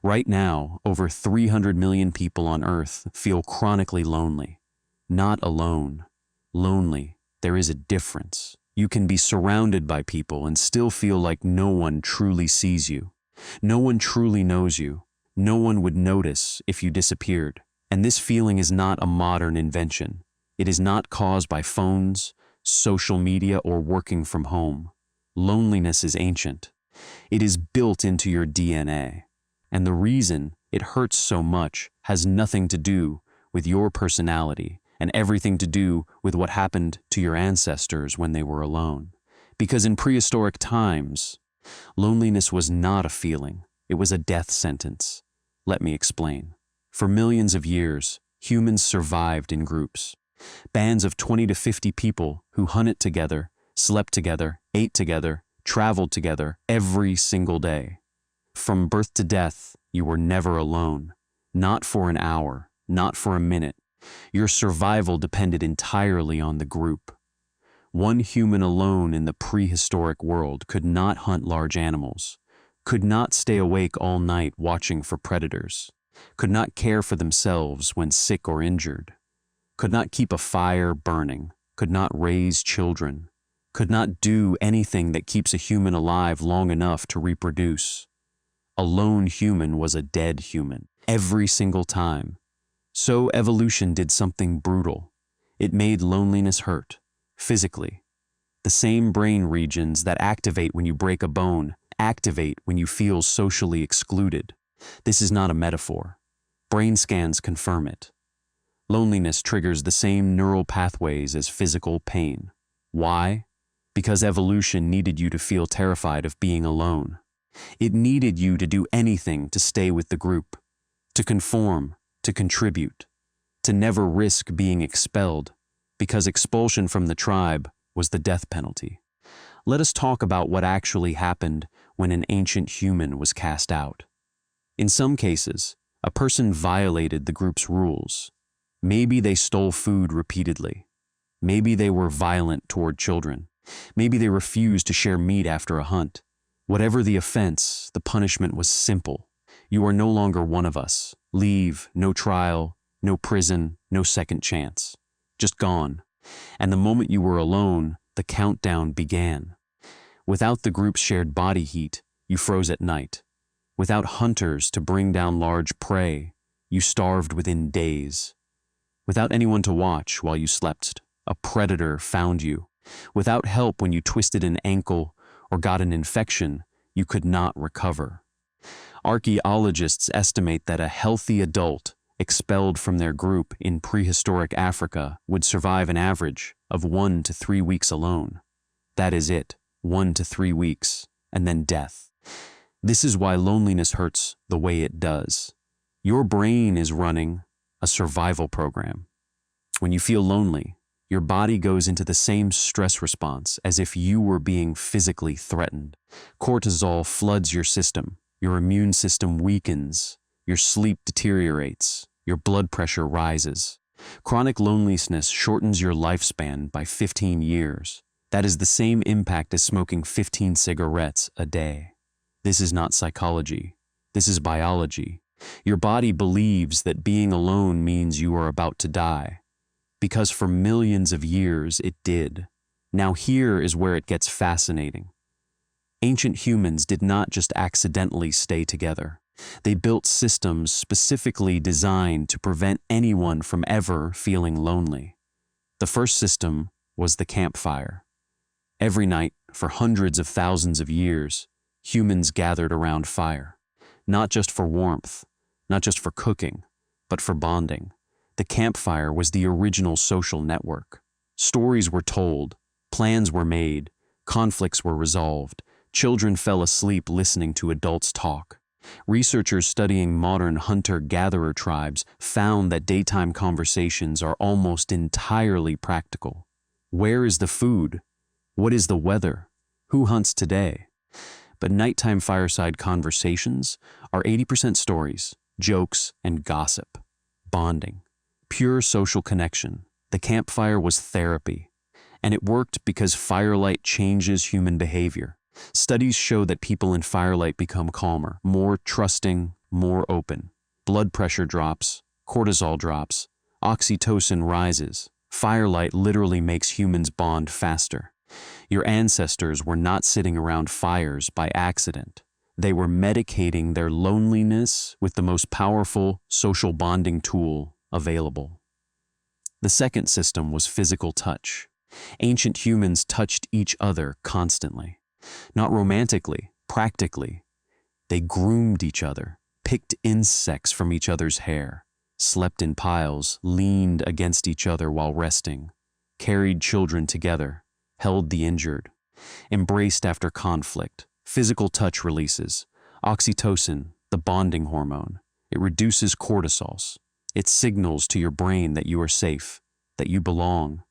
Right now, over 300 million people on Earth feel chronically lonely. Not alone. Lonely. There is a difference. You can be surrounded by people and still feel like no one truly sees you. No one truly knows you. No one would notice if you disappeared. And this feeling is not a modern invention. It is not caused by phones, social media, or working from home. Loneliness is ancient. It is built into your DNA. And the reason it hurts so much has nothing to do with your personality and everything to do with what happened to your ancestors when they were alone. Because in prehistoric times, loneliness was not a feeling. It was a death sentence. Let me explain. For millions of years, humans survived in groups. Bands of 20 to 50 people who hunted together, slept together, ate together, traveled together every single day. From birth to death, you were never alone. Not for an hour, not for a minute. Your survival depended entirely on the group. One human alone in the prehistoric world could not hunt large animals, could not stay awake all night watching for predators, could not care for themselves when sick or injured, could not keep a fire burning, could not raise children, could not do anything that keeps a human alive long enough to reproduce. A lone human was a dead human, every single time. So evolution did something brutal. It made loneliness hurt, physically. The same brain regions that activate when you break a bone activate when you feel socially excluded. This is not a metaphor. Brain scans confirm it. Loneliness triggers the same neural pathways as physical pain. Why? Because evolution needed you to feel terrified of being alone. It needed you to do anything to stay with the group, to conform, to contribute, to never risk being expelled, because expulsion from the tribe was the death penalty. Let us talk about what actually happened when an ancient human was cast out. In some cases, a person violated the group's rules. Maybe they stole food repeatedly. Maybe they were violent toward children. Maybe they refused to share meat after a hunt. Whatever the offense, the punishment was simple. You are no longer one of us. Leave, no trial, no prison, no second chance. Just gone. And the moment you were alone, the countdown began. Without the group's shared body heat, you froze at night. Without hunters to bring down large prey, you starved within days. Without anyone to watch while you slept, a predator found you. Without help when you twisted an ankle or got an infection, you could not recover. Archaeologists estimate that a healthy adult expelled from their group in prehistoric Africa would survive an average of 1 to 3 weeks alone. That is it, 1 to 3 weeks, and then death. This is why loneliness hurts the way it does. Your brain is running a survival program. When you feel lonely, your body goes into the same stress response as if you were being physically threatened. Cortisol floods your system, your immune system weakens, your sleep deteriorates, your blood pressure rises. Chronic loneliness shortens your lifespan by 15 years. That is the same impact as smoking 15 cigarettes a day. This is not psychology. This is biology. Your body believes that being alone means you are about to die. Because for millions of years it did. Now here is where it gets fascinating. Ancient humans did not just accidentally stay together. They built systems specifically designed to prevent anyone from ever feeling lonely. The first system was the campfire. Every night, for hundreds of thousands of years, humans gathered around fire. Not just for warmth, not just for cooking, but for bonding. The campfire was the original social network. Stories were told, plans were made, conflicts were resolved, children fell asleep listening to adults talk. Researchers studying modern hunter-gatherer tribes found that daytime conversations are almost entirely practical. Where is the food? What is the weather? Who hunts today? But nighttime fireside conversations are 80% stories, jokes, and gossip. Bonding. Pure social connection. The campfire was therapy. And it worked because firelight changes human behavior. Studies show that people in firelight become calmer, more trusting, more open. Blood pressure drops, cortisol drops, oxytocin rises. Firelight literally makes humans bond faster. Your ancestors were not sitting around fires by accident. They were medicating their loneliness with the most powerful social bonding tool available. The second system was physical touch. Ancient humans touched each other constantly. Not romantically, practically. They groomed each other, picked insects from each other's hair, slept in piles, leaned against each other while resting, carried children together, held the injured, embraced after conflict. Physical touch releases oxytocin, the bonding hormone. It reduces cortisols. It signals to your brain that you are safe, that you belong,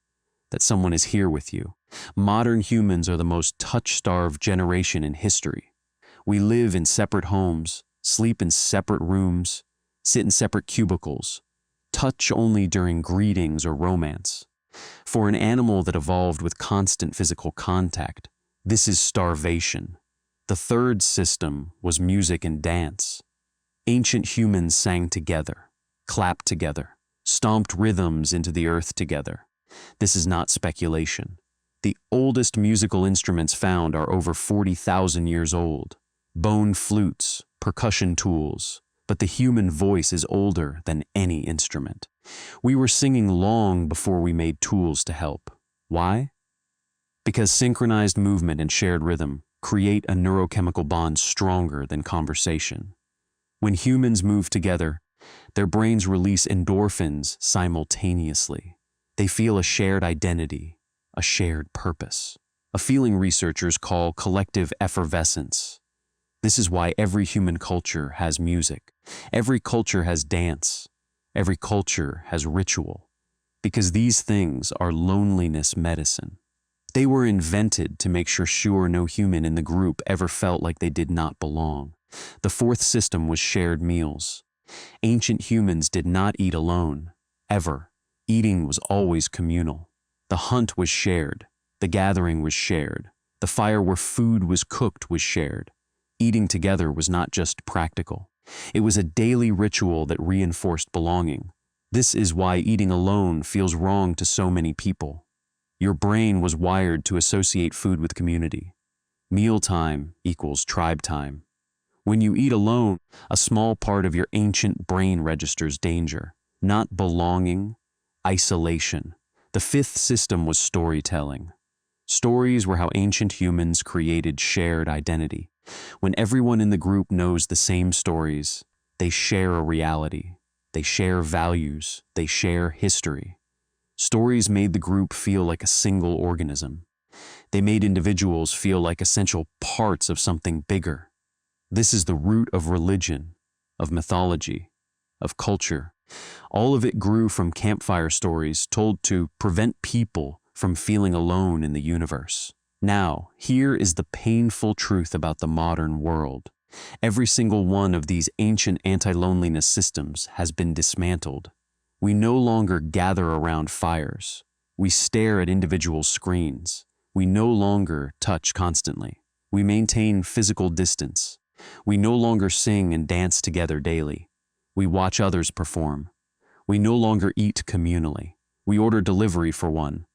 that someone is here with you. Modern humans are the most touch-starved generation in history. We live in separate homes, sleep in separate rooms, sit in separate cubicles, touch only during greetings or romance. For an animal that evolved with constant physical contact, this is starvation. The third system was music and dance. Ancient humans sang together, clapped together, stomped rhythms into the earth together. This is not speculation. The oldest musical instruments found are over 40,000 years old. Bone flutes, percussion tools, but the human voice is older than any instrument. We were singing long before we made tools to help. Why? Because synchronized movement and shared rhythm create a neurochemical bond stronger than conversation. When humans move together, their brains release endorphins simultaneously. They feel a shared identity, a shared purpose, a feeling researchers call collective effervescence. This is why every human culture has music. Every culture has dance. Every culture has ritual. Because these things are loneliness medicine. They were invented to make sure no human in the group ever felt like they did not belong. The fourth system was shared meals. Ancient humans did not eat alone, ever. Eating was always communal. The hunt was shared. The gathering was shared. The fire where food was cooked was shared. Eating together was not just practical. It was a daily ritual that reinforced belonging. This is why eating alone feels wrong to so many people. Your brain was wired to associate food with community. Mealtime equals tribe time. When you eat alone, a small part of your ancient brain registers danger, not belonging, isolation. The fifth system was storytelling. Stories were how ancient humans created shared identity. When everyone in the group knows the same stories, they share a reality. They share values. They share history. Stories made the group feel like a single organism. They made individuals feel like essential parts of something bigger. This is the root of religion, of mythology, of culture. All of it grew from campfire stories told to prevent people from feeling alone in the universe. Now, here is the painful truth about the modern world. Every single one of these ancient anti-loneliness systems has been dismantled. We no longer gather around fires. We stare at individual screens. We no longer touch constantly. We maintain physical distance. We no longer sing and dance together daily. We watch others perform. We no longer eat communally. We order delivery for one.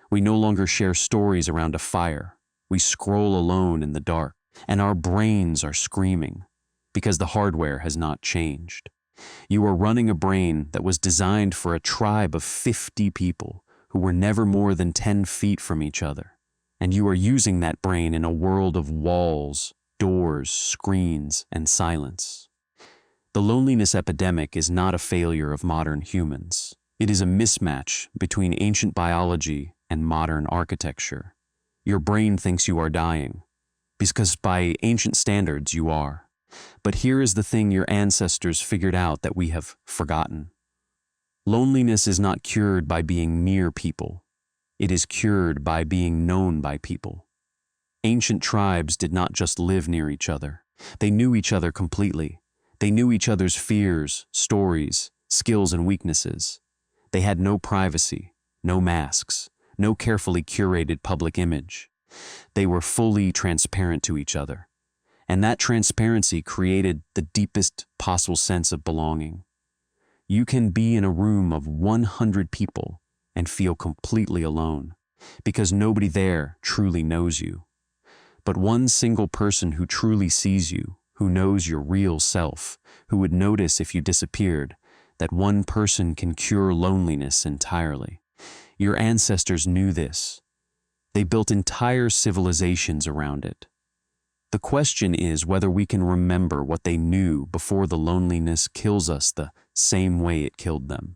We no longer share stories around a fire. We scroll alone in the dark, and our brains are screaming because the hardware has not changed. You are running a brain that was designed for a tribe of 50 people who were never more than 10 feet from each other. And you are using that brain in a world of walls, doors, screens, and silence. The loneliness epidemic is not a failure of modern humans. It is a mismatch between ancient biology and modern architecture. Your brain thinks you are dying, because by ancient standards you are. But here is the thing your ancestors figured out that we have forgotten. Loneliness is not cured by being near people. It is cured by being known by people. Ancient tribes did not just live near each other. They knew each other completely. They knew each other's fears, stories, skills, and weaknesses. They had no privacy, no masks, no carefully curated public image. They were fully transparent to each other. And that transparency created the deepest possible sense of belonging. You can be in a room of 100 people and feel completely alone, because nobody there truly knows you. But one single person who truly sees you, who knows your real self, who would notice if you disappeared, that one person can cure loneliness entirely. Your ancestors knew this. They built entire civilizations around it. The question is whether we can remember what they knew before the loneliness kills us the same way it killed them.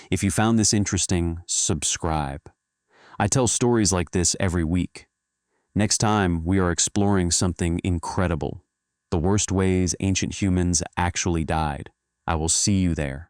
If you found this interesting, subscribe. I tell stories like this every week. Next time, we are exploring something incredible, the worst ways ancient humans actually died. I will see you there.